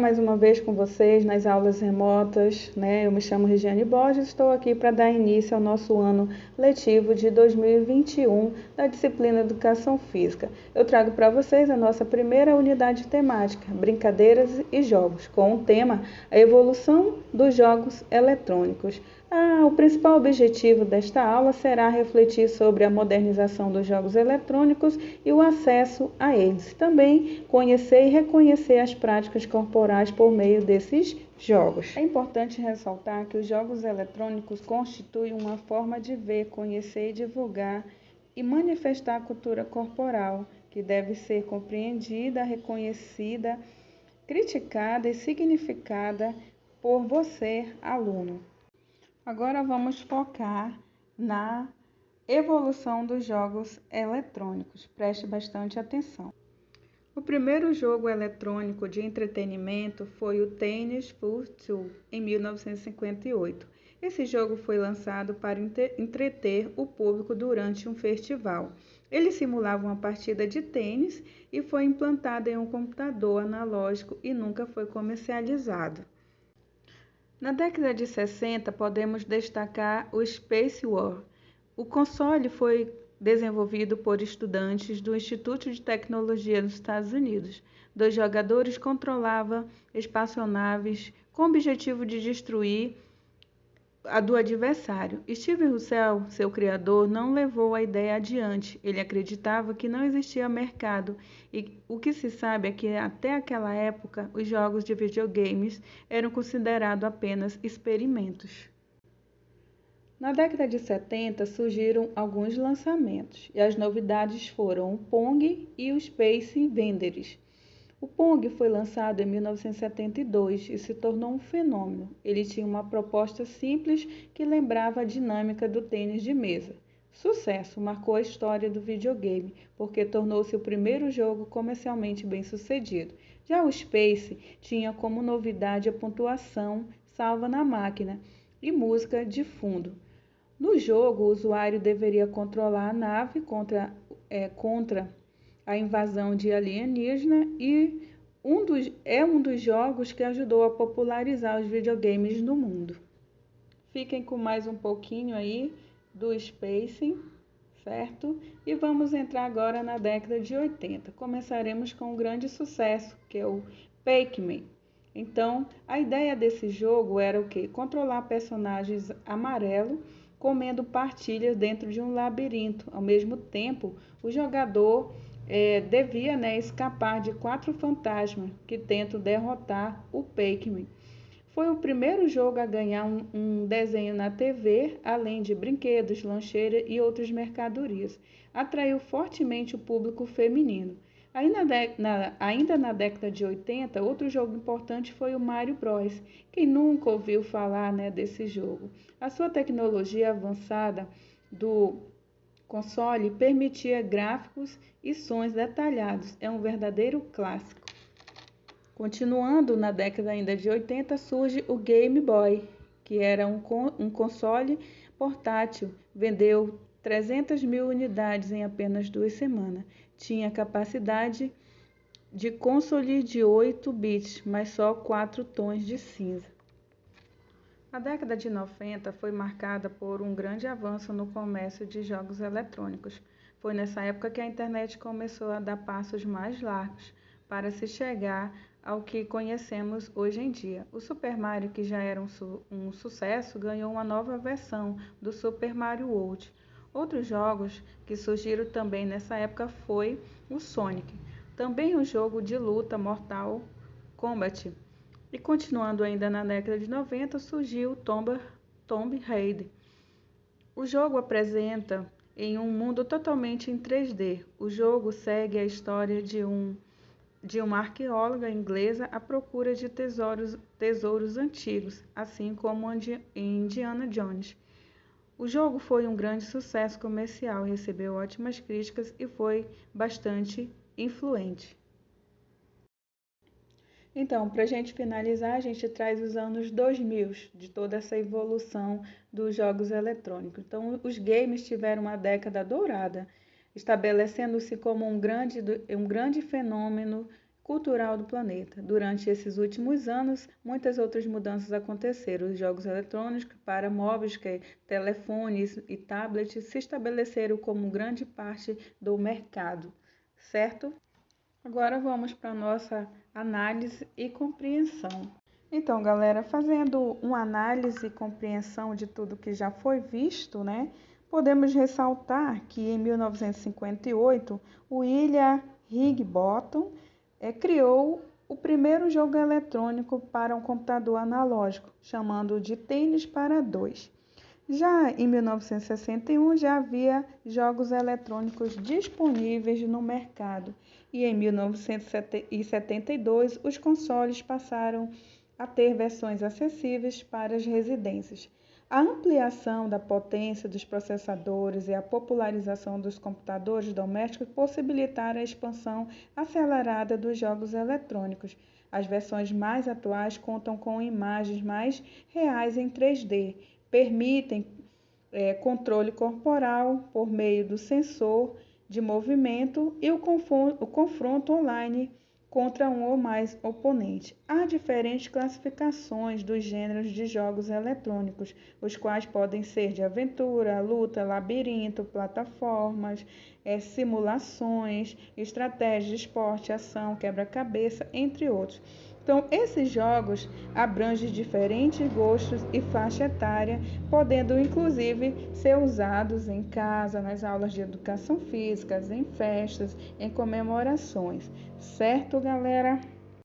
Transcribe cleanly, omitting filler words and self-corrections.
mais uma vez com vocês nas aulas remotas, né? Eu me chamo Regiane Borges, estou aqui para dar início ao nosso ano letivo de 2021 da disciplina Educação Física. Eu trago para vocês a nossa primeira unidade temática, Brincadeiras e Jogos, com o tema A Evolução dos Jogos Eletrônicos. O principal objetivo desta aula será refletir sobre a modernização dos jogos eletrônicos e o acesso a eles. Também conhecer e reconhecer as práticas corporais por meio desses jogos. É importante ressaltar que os jogos eletrônicos constituem uma forma de ver, conhecer e divulgar e manifestar a cultura corporal, que deve ser compreendida, reconhecida, criticada e significada por você, aluno. Agora vamos focar na evolução dos jogos eletrônicos. Preste bastante atenção. O primeiro jogo eletrônico de entretenimento foi o Tennis for Two, em 1958. Esse jogo foi lançado para entreter o público durante um festival. Ele simulava uma partida de tênis e foi implantado em um computador analógico e nunca foi comercializado. Na década de 60, podemos destacar o Space War. O console foi desenvolvido por estudantes do Instituto de Tecnologia dos Estados Unidos. 2 jogadores controlavam espaçonaves com o objetivo de destruir a do adversário. Steve Russell, seu criador, não levou a ideia adiante. Ele acreditava que não existia mercado e o que se sabe é que até aquela época os jogos de videogames eram considerados apenas experimentos. Na década de 70 surgiram alguns lançamentos e as novidades foram o Pong e o Space Invaders. O Pong foi lançado em 1972 e se tornou um fenômeno. Ele tinha uma proposta simples que lembrava a dinâmica do tênis de mesa. Sucesso marcou a história do videogame, porque tornou-se o primeiro jogo comercialmente bem-sucedido. Já o Space tinha como novidade a pontuação salva na máquina e música de fundo. No jogo, o usuário deveria controlar a nave contra a invasão de alienígena e um dos jogos que ajudou a popularizar os videogames no mundo. Fiquem com mais um pouquinho aí do Space, certo? E vamos entrar agora na década de 80. Começaremos com um grande sucesso, que é o Pac-Man. Então, a ideia desse jogo era o quê? Controlar personagens amarelos comendo partilhas dentro de um labirinto. Ao mesmo tempo, o jogador devia escapar de 4 fantasmas que tentam derrotar o Pac-Man. Foi o primeiro jogo a ganhar um desenho na TV, além de brinquedos, lancheira e outras mercadorias. Atraiu fortemente o público feminino. Ainda na década de 80, outro jogo importante foi o Mario Bros. Quem nunca ouviu falar desse jogo? A sua tecnologia avançada do console permitia gráficos e sons detalhados. É um verdadeiro clássico. Continuando na década ainda de 80, surge o Game Boy, que era um console portátil. Vendeu 300 mil unidades em apenas 2 semanas. Tinha capacidade de console de 8 bits, mas só 4 tons de cinza. A década de 90 foi marcada por um grande avanço no comércio de jogos eletrônicos. Foi nessa época que a internet começou a dar passos mais largos para se chegar ao que conhecemos hoje em dia. O Super Mario, que já era um sucesso, ganhou uma nova versão do Super Mario World. Outros jogos que surgiram também nessa época foi o Sonic, também um jogo de luta Mortal Kombat. E continuando ainda na década de 90, surgiu o Tomb Raider. O jogo apresenta em um mundo totalmente em 3D. O jogo segue a história de uma arqueóloga inglesa à procura de tesouros antigos, assim como em Indiana Jones. O jogo foi um grande sucesso comercial, recebeu ótimas críticas e foi bastante influente. Então, para a gente finalizar, a gente traz os anos 2000, de toda essa evolução dos jogos eletrônicos. Então, os games tiveram uma década dourada, estabelecendo-se como um grande fenômeno cultural do planeta. Durante esses últimos anos, muitas outras mudanças aconteceram. Os jogos eletrônicos para móveis, telefones e tablets se estabeleceram como grande parte do mercado, certo? Agora vamos para a nossa análise e compreensão. Então, galera, fazendo uma análise e compreensão de tudo que já foi visto, né? Podemos ressaltar que em 1958, o William Higginbotham criou o primeiro jogo eletrônico para um computador analógico, chamando de Tênis para Dois. Já em 1961 já havia jogos eletrônicos disponíveis no mercado e em 1972 os consoles passaram a ter versões acessíveis para as residências. A ampliação da potência dos processadores e a popularização dos computadores domésticos possibilitaram a expansão acelerada dos jogos eletrônicos. As versões mais atuais contam com imagens mais reais em 3D, permitem controle corporal por meio do sensor de movimento e o confronto online contra um ou mais oponentes. Há diferentes classificações dos gêneros de jogos eletrônicos, os quais podem ser de aventura, luta, labirinto, plataformas, simulações, estratégia, esporte, ação, quebra-cabeça, entre outros. Então, esses jogos abrangem diferentes gostos e faixa etária, podendo inclusive ser usados em casa, nas aulas de educação física, em festas, em comemorações. Certo, galera?